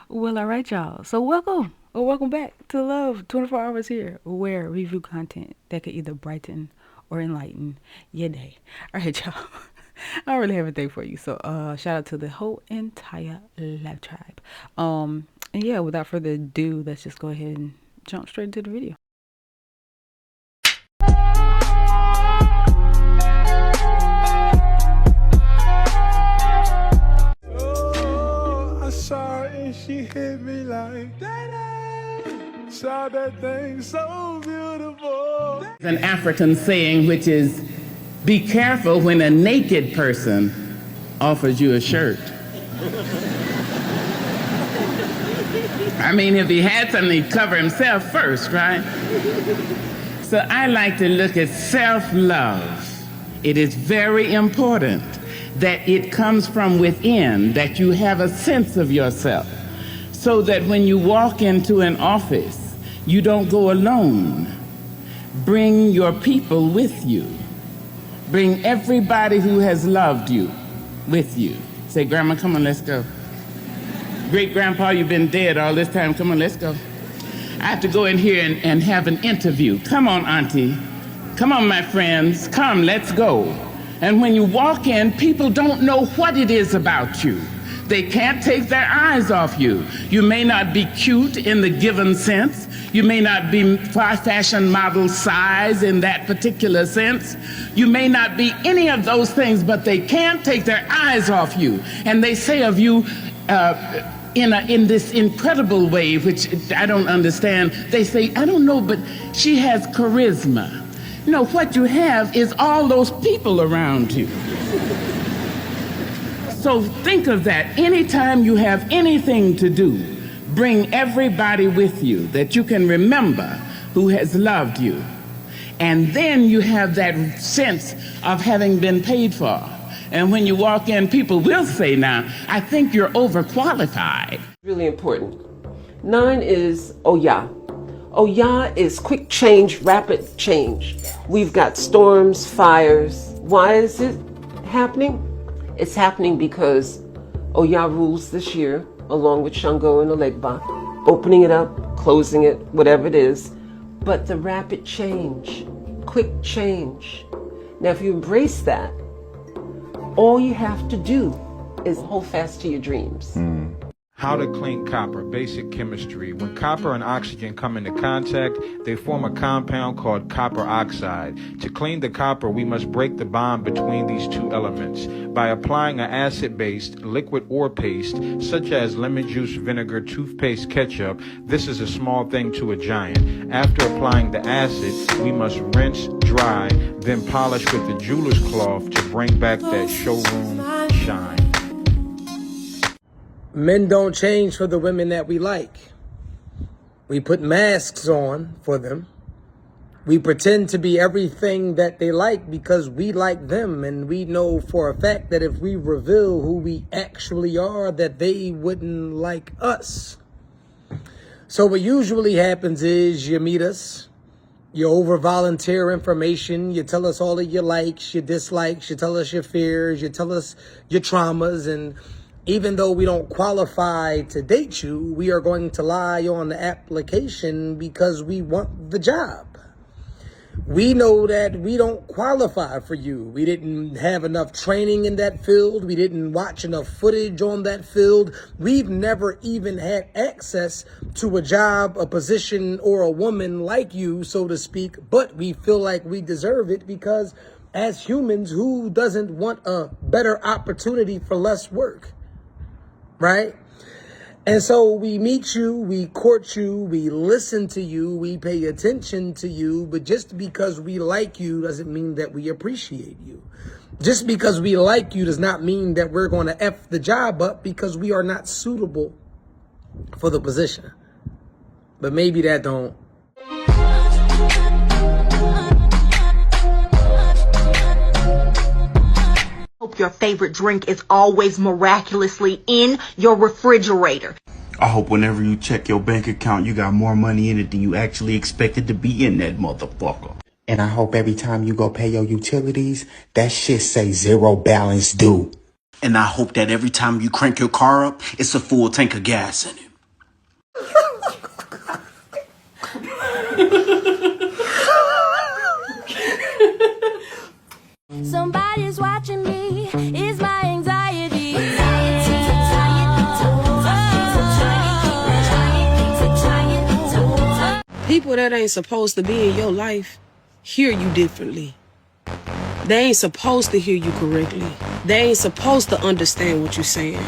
Well, all right, y'all. So welcome or welcome back to Love 24 Hours here, where we review content that could either brighten or enlighten your day. All right, y'all. I don't really have anything for you. So shout out to the whole entire Love Tribe. And yeah, without further ado, let's just go ahead and jump straight into the video. Saw her and she hit me like that. Saw that thing so beautiful. An African saying which is, be careful when a naked person offers you a shirt. I mean, if he had something, he'd cover himself first, right? So I like to look at self-love. It is very important that it comes from within, that you have a sense of yourself, so that when you walk into an office, you don't go alone. Bring your people with you. Bring everybody who has loved you with you. Say, Grandma, come on, let's go. Great-grandpa, you've been dead all this time. Come on, let's go. I have to go in here and have an interview. Come on, Auntie. Come on, my friends. Come, let's go. And when you walk in, people don't know what it is about you. They can't take their eyes off you. You may not be cute in the given sense. You may not be fashion model size in that particular sense. You may not be any of those things, but they can't take their eyes off you. And they say of you, in this incredible way, which I don't understand, they say, I don't know, but she has charisma. No, what you have is all those people around you. So think of that. Anytime you have anything to do, bring everybody with you that you can remember who has loved you. And then you have that sense of having been paid for. And when you walk in, people will say now, I think you're overqualified. Really important. 9 is Oya. Oya is quick change, rapid change. We've got storms, fires. Why is it happening? It's happening because Oya rules this year, along with Shango and Olegba, opening it up, closing it, whatever it is. But the rapid change, quick change. Now, if you embrace that, all you have to do is hold fast to your dreams. How to clean copper, basic chemistry. When copper and oxygen come into contact, they form a compound called copper oxide. To clean the copper, we must break the bond between these two elements by applying an acid-based liquid or paste, such as lemon juice, vinegar, toothpaste, ketchup. This is a small thing to a giant. After applying the acid, we must rinse, dry, then polish with the jeweler's cloth to bring back that showroom shine. Men don't change for the women that we like. We put masks on for them. We pretend to be everything that they like because we like them, and we know for a fact that if we reveal who we actually are, that they wouldn't like us. So what usually happens is you meet us, you over volunteer information, you tell us all of your likes, your dislikes, you tell us your fears, you tell us your traumas, and even though we don't qualify to date you, we are going to lie on the application because we want the job. We know that we don't qualify for you. We didn't have enough training in that field. We didn't watch enough footage on that field. We've never even had access to a job, a position, or a woman like you, so to speak, but we feel like we deserve it because as humans, who doesn't want a better opportunity for less work? Right? And so we meet you, we court you, we listen to you, we pay attention to you, but just because we like you doesn't mean that we appreciate you. Just because we like you does not mean that we're going to F the job up because we are not suitable for the position. But maybe that don't. Your favorite drink is always miraculously in your refrigerator. I hope whenever you check your bank account, you got more money in it than you actually expected to be in that motherfucker. And I hope every time you go pay your utilities, that shit say zero balance due. And I hope that every time you crank your car up, it's a full tank of gas in it. Somebody's watching me, is my anxiety. People that ain't supposed to be in your life hear you differently. They ain't supposed to hear you correctly. They ain't supposed to understand what you're saying.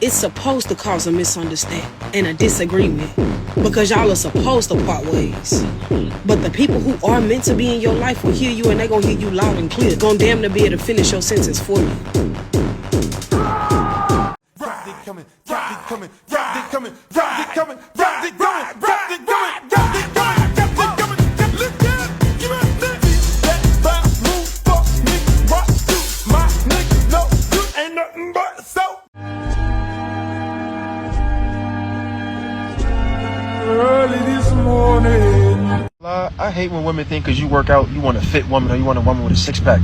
It's supposed to cause a misunderstanding and a disagreement because y'all are supposed to part ways. But the people who are meant to be in your life will hear you and they gonna hear you loud and clear. Gonna damn near be able to finish your sentence for you. Early this morning. I hate when women think because you work out, you want a fit woman or you want a woman with a six-pack.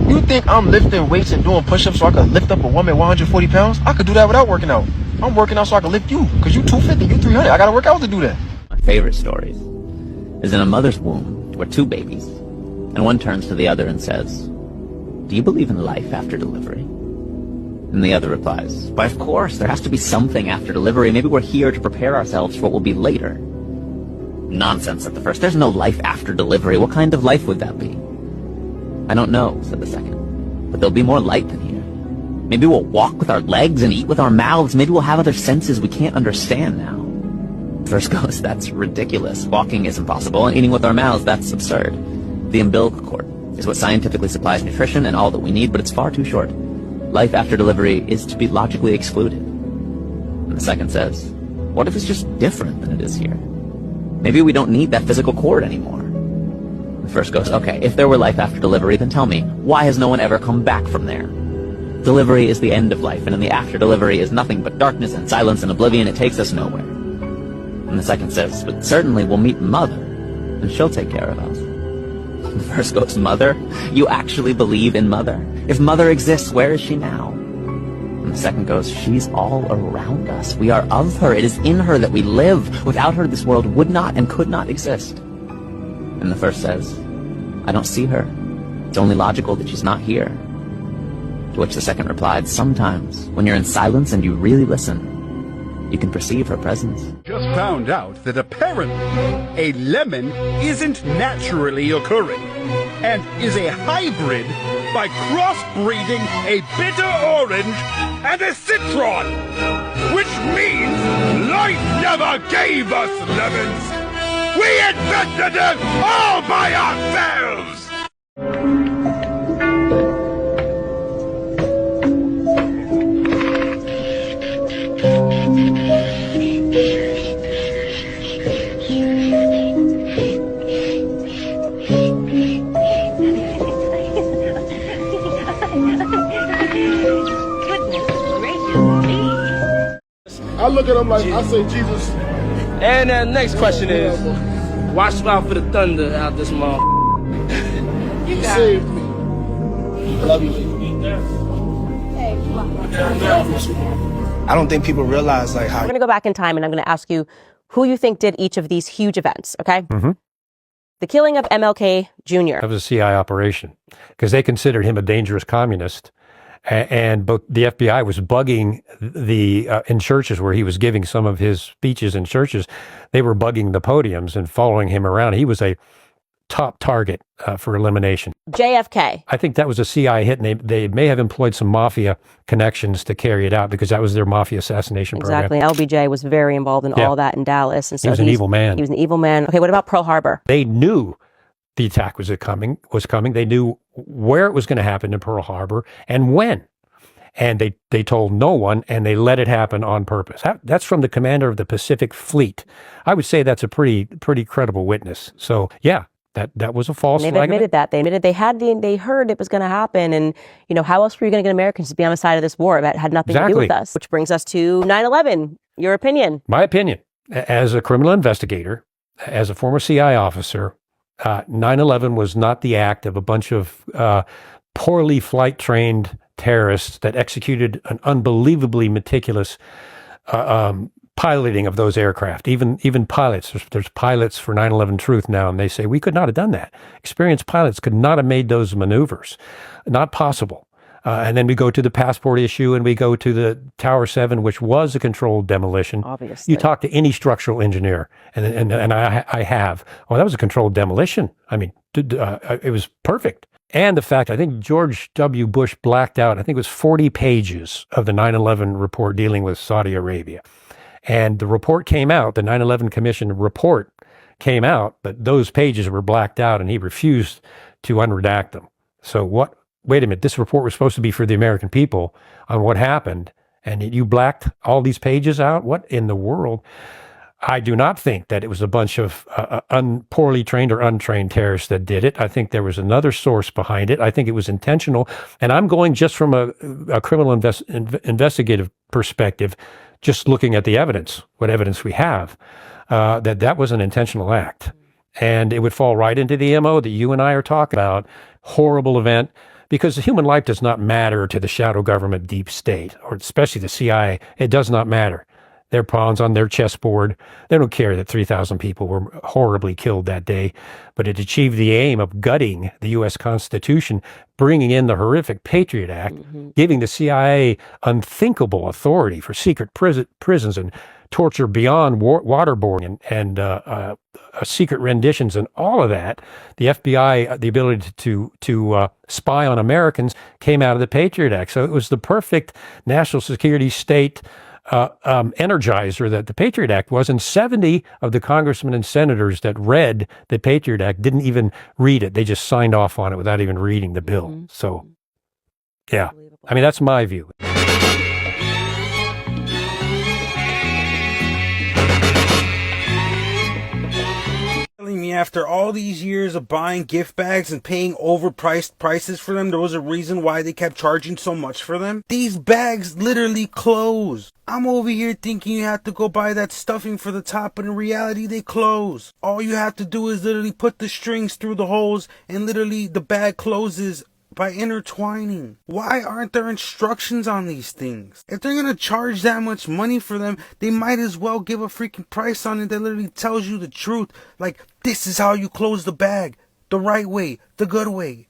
You think I'm lifting weights and doing push-ups so I can lift up a woman at 140 pounds? I could do that without working out. I'm working out so I can lift you because you 250, you 300. I got to work out to do that. My favorite stories is in a mother's womb where two babies, and one turns to the other and says, "Do you believe in life after delivery?" And the other replies, "But of course, there has to be something after delivery. Maybe we're here to prepare ourselves for what will be later." "Nonsense," said the first. "There's no life after delivery. What kind of life would that be?" "I don't know," said the second. "But there'll be more light than here. Maybe we'll walk with our legs and eat with our mouths. Maybe we'll have other senses we can't understand now." The first goes, "That's ridiculous. Walking is impossible, and eating with our mouths, that's absurd. The umbilical cord is what scientifically supplies nutrition and all that we need, but it's far too short. Life after delivery is to be logically excluded." And the second says, "What if it's just different than it is here? Maybe we don't need that physical cord anymore." The first goes, "Okay, if there were life after delivery, then tell me, why has no one ever come back from there? Delivery is the end of life, and in the after delivery is nothing but darkness and silence and oblivion. It takes us nowhere." And the second says, "But certainly we'll meet Mother, and she'll take care of us." The first goes, "Mother? You actually believe in Mother? If Mother exists, where is she now?" And the second goes, "She's all around us. We are of her. It is in her that we live. Without her, this world would not and could not exist." And the first says, "I don't see her. It's only logical that she's not here." To which the second replied, "Sometimes, when you're in silence and you really listen, you can perceive her presence." Just found out that apparently a lemon isn't naturally occurring and is a hybrid by crossbreeding a bitter orange and a citron, which means life never gave us lemons. We invented them all by ourselves! I look at him like, I say, Jesus. And next question is, watch out for the thunder out this month. You saved me. Love you. I don't think people realize like how. We're going to go back in time and I'm going to ask you who you think did each of these huge events, okay? Mm-hmm. The killing of MLK Jr. That was a CIA operation because they considered him a dangerous communist. And both the FBI was bugging in churches where he was giving some of his speeches in churches. They were bugging the podiums and following him around. He was a top target for elimination. JFK. I think that was a CIA hit, and they may have employed some mafia connections to carry it out because that was their mafia assassination program. Exactly. LBJ was very involved in all that in Dallas. And so he was an evil man. He was an evil man. Okay, what about Pearl Harbor? They knew the attack was coming. They knew where it was going to happen in Pearl Harbor and when. And they told no one, and they let it happen on purpose. That's from the commander of the Pacific Fleet. I would say that's a pretty credible witness. So yeah, that was a false flag. They've admitted that. They admitted they heard it was going to happen. And, you know, how else were you going to get Americans to be on the side of this war that had nothing to do with us? Which brings us to 9/11. Your opinion? My opinion, as a criminal investigator, as a former CIA officer, 9/11 was not the act of a bunch of poorly flight-trained terrorists that executed an unbelievably meticulous piloting of those aircraft. Even pilots, there's pilots for 9/11 Truth now, and they say we could not have done that. Experienced pilots could not have made those maneuvers. Not possible. And then we go to the passport issue, and we go to the Tower 7, which was a controlled demolition. Obviously. You talk to any structural engineer, and I have. Oh, that was a controlled demolition. I mean, it was perfect. And the fact, I think George W. Bush blacked out, I think it was 40 pages of the 9/11 report dealing with Saudi Arabia. And the report came out, the 9/11 Commission report came out, but those pages were blacked out, and he refused to unredact them. So wait a minute, this report was supposed to be for the American people on what happened, and you blacked all these pages out? What in the world? I do not think that it was a bunch of poorly trained or untrained terrorists that did it. I think there was another source behind it. I think it was intentional. And I'm going just from a criminal investigative perspective, just looking at the evidence, what evidence we have, that was an intentional act. And it would fall right into the MO that you and I are talking about. Horrible event. Because human life does not matter to the shadow government deep state, or especially the CIA. It does not matter. They're pawns on their chessboard. They don't care that 3,000 people were horribly killed that day, but it achieved the aim of gutting the U.S. Constitution, bringing in the horrific Patriot Act, giving the CIA unthinkable authority for secret prisons and torture beyond waterboarding and secret renditions and all of that. The FBI, the ability to spy on Americans came out of the Patriot Act. So it was the perfect national security state energizer that the Patriot Act was, and 70 of the congressmen and senators that read the Patriot Act didn't even read it. They just signed off on it without even reading the bill. So, yeah, I mean, that's my view. Me after all these years of buying gift bags and paying overpriced prices for them, there was a reason why they kept charging so much for them. These bags literally close. I'm over here thinking you have to go buy that stuffing for the top, but in reality they close. All you have to do is literally put the strings through the holes, and literally the bag closes by intertwining. Why aren't there instructions on these things? If they're gonna charge that much money for them, they might as well give a freaking price on it that literally tells you the truth. Like, this is how you close the bag. The right way. The good way.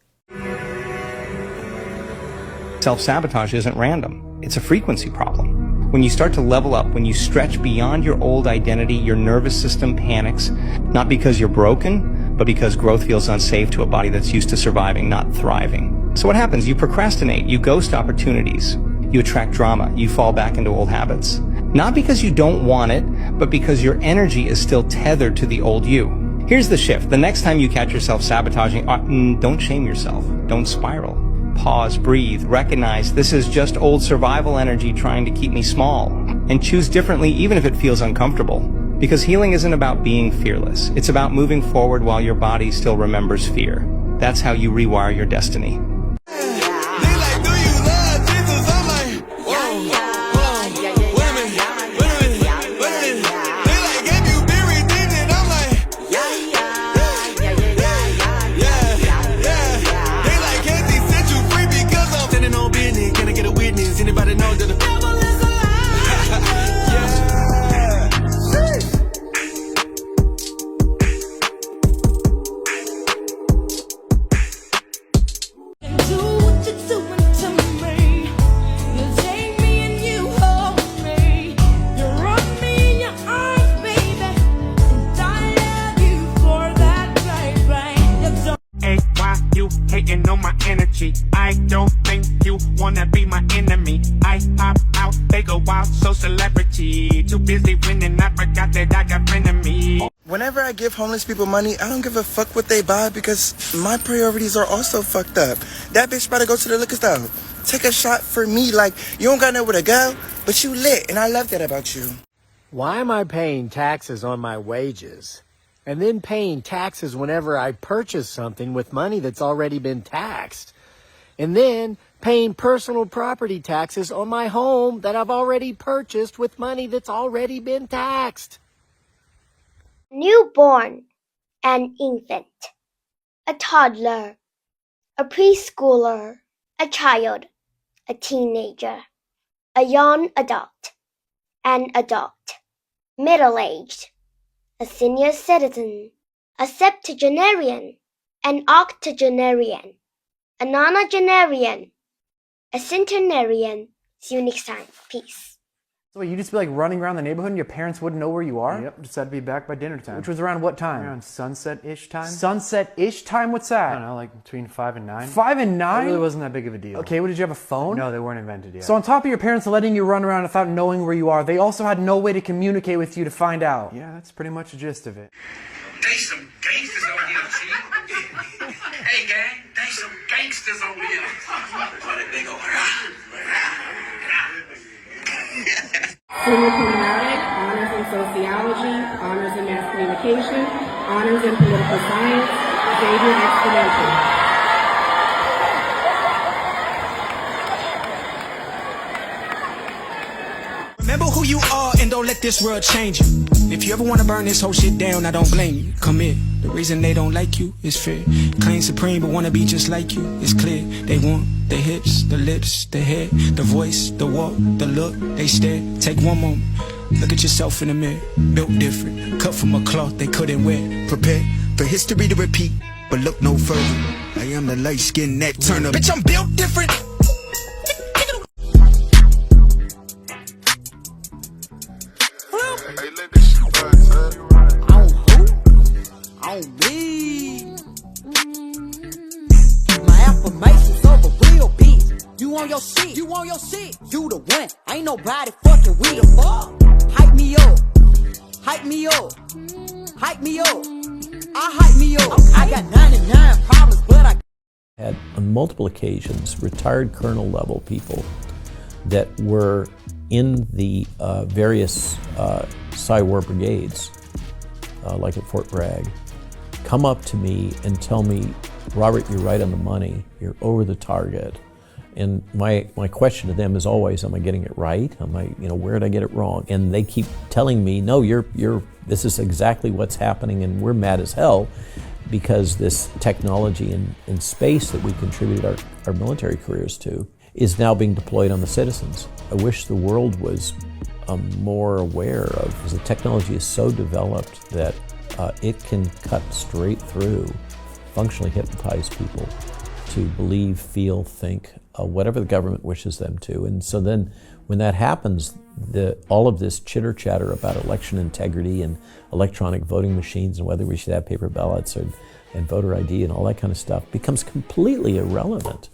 Self-sabotage isn't random. It's a frequency problem. When you start to level up, when you stretch beyond your old identity, your nervous system panics, not because you're broken, but because growth feels unsafe to a body that's used to surviving, not thriving. So what happens? You procrastinate, you ghost opportunities, you attract drama, you fall back into old habits. Not because you don't want it, but because your energy is still tethered to the old you. Here's the shift. The next time you catch yourself sabotaging, don't shame yourself. Don't spiral. Pause, breathe, recognize this is just old survival energy trying to keep me small. And choose differently even if it feels uncomfortable. Because healing isn't about being fearless. It's about moving forward while your body still remembers fear. That's how you rewire your destiny. I don't think you wanna be my enemy. I pop out, they go wild, so celebrity. Too busy winning, I forgot that I got frenemies. Whenever I give homeless people money, I don't give a fuck what they buy because my priorities are also fucked up. That bitch better go to the liquor store. Take a shot for me, like, you don't got nowhere to go, but you lit, and I love that about you. Why am I paying taxes on my wages and then paying taxes whenever I purchase something with money that's already been taxed? And then paying personal property taxes on my home that I've already purchased with money that's already been taxed. Newborn, an infant, a toddler, a preschooler, a child, a teenager, a young adult, an adult, middle-aged, a senior citizen, a septuagenarian, an octogenarian, a nonagenarian, a centenarian. See you next time. Peace. So you just be like running around the neighborhood and your parents wouldn't know where you are? Yep, just had to be back by dinner time. Which was around what time? Around sunset-ish time. Sunset-ish time? What's that? I don't know, like between 5 and 9. 5 and 9? It really wasn't that big of a deal. Okay, well, did you have a phone? No, they weren't invented yet. So on top of your parents letting you run around without knowing where you are, they also had no way to communicate with you to find out. Yeah, that's pretty much the gist of it. There's some gangsters over here, see? Hey, gang, there's some gangsters over here. What a big old Senior cum laude, honors in sociology, honors in mass communication, honors in political science, Xavier Exponential. Remember who you are and don't let this world change you. If you ever want to burn this whole shit down, I don't blame you. Come here. The reason they don't like you is fear. Claim supreme but wanna be just like you. It's clear. They want the hips, the lips, the hair, the voice, the walk, the look. They stare. Take one moment. Look at yourself in the mirror. Built different. Cut from a cloth they couldn't wear. Prepare for history to repeat, but look no further. I am the light-skinned neck turner. Bitch, I'm built different. On me. My affirmations of a real bitch. You on your shit, you on your shit. You the one, ain't nobody fucking we the fuck. Hype me up, hype me up, hype me up. I hype me up. I got 99 problems, but I had on multiple occasions retired colonel level people that were in the various Psy-War brigades, like at Fort Bragg, come up to me and tell me, Robert, you're right on the money, you're over the target. And my question to them is always, am I getting it right? Where did I get it wrong? And they keep telling me, no, this is exactly what's happening, and we're mad as hell because this technology in space that we contributed our military careers to is now being deployed on the citizens. I wish the world was more aware of, because the technology is so developed that it can cut straight through, functionally hypnotize people to believe, feel, think, whatever the government wishes them to. And so then when that happens, all of this chitter chatter about election integrity and electronic voting machines and whether we should have paper ballots and voter ID and all that kind of stuff becomes completely irrelevant.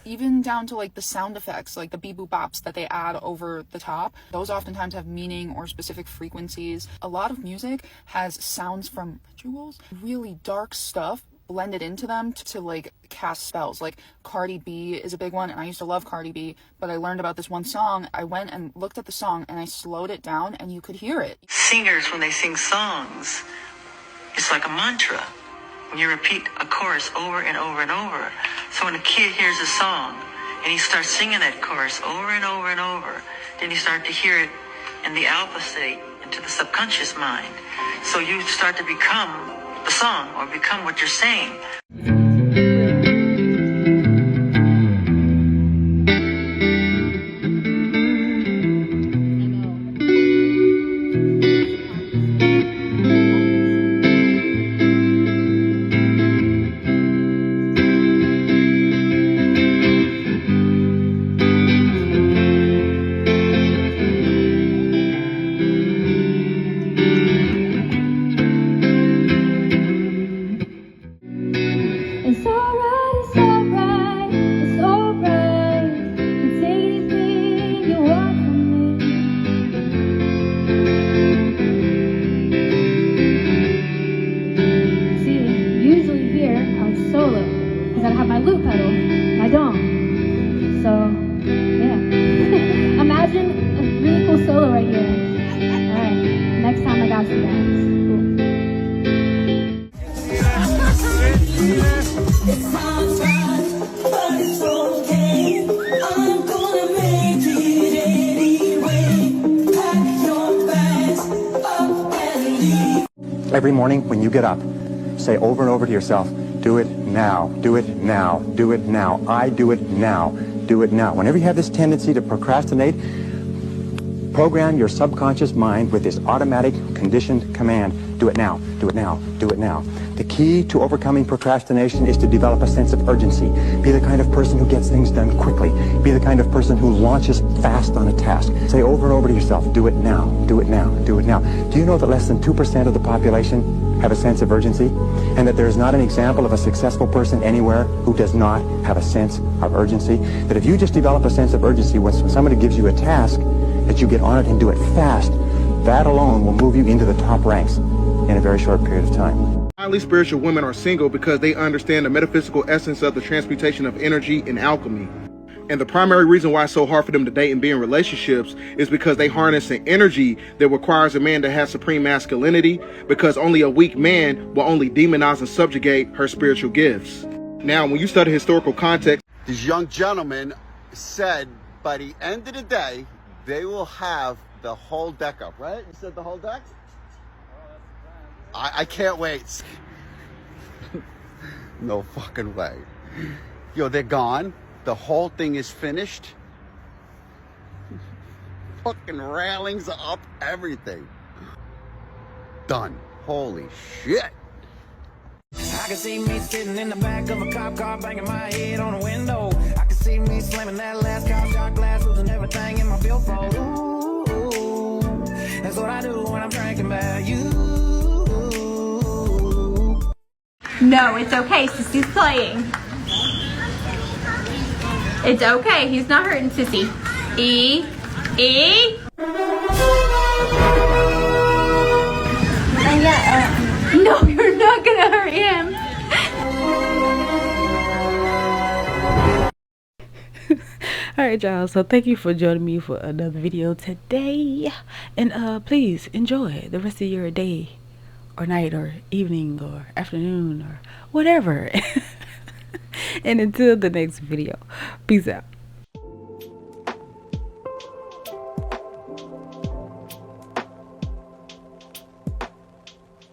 Even down to like the sound effects, like the beep boop bops that they add over the top, those oftentimes have meaning or specific frequencies. A lot of music has sounds from rituals, really dark stuff blended into them to like cast spells. Like Cardi B is a big one, and I used to love Cardi B, but I learned about this one song. I went and looked at the song and I slowed it down and you could hear it. Singers, when they sing songs, it's like a mantra. You repeat a chorus over and over and over. So when a kid hears a song and he starts singing that chorus over and over and over, then you start to hear it in the alpha state, into the subconscious mind. So you start to become the song or become what you're saying. Every morning when you get up, say over and over to yourself, do it now, do it now, do it now, I do it now, do it now. Whenever you have this tendency to procrastinate, Program your subconscious mind with this automatic conditioned command. Do it now, do it now, do it now. The key to overcoming procrastination is to develop a sense of urgency. Be the kind of person who gets things done quickly. Be the kind of person who launches fast on a task. Say over and over to yourself, do it now, do it now, do it now. Do you know that less than 2% of the population have a sense of urgency? And that there's not an example of a successful person anywhere who does not have a sense of urgency? That if you just develop a sense of urgency when somebody gives you a task, that you get on it and do it fast, that alone will move you into the top ranks in a very short period of time. Highly spiritual women are single because they understand the metaphysical essence of the transmutation of energy and alchemy. And the primary reason why it's so hard for them to date and be in relationships is because they harness an energy that requires a man to have supreme masculinity, because only a weak man will only demonize and subjugate her spiritual gifts. Now, when you study historical context, this young gentleman said by the end of the day, they will have the whole deck up, right? You said the whole deck? I can't wait. No fucking way. Yo, they're gone. The whole thing is finished. Fucking railings are up, everything. Done. Holy shit. I can see me sitting in the back of a cop car, banging my head on a window. I can see me slamming that last cop shot glass, losing everything in my billfold. Ooh, that's what I do when I'm drinking about you. No, it's okay. Sissy's playing. It's okay. He's not hurting Sissy. E. No, you're not gonna hurt him. Alright y'all, so thank you for joining me for another video today, and please enjoy the rest of your day or night or evening or afternoon or whatever. And until the next video, peace out.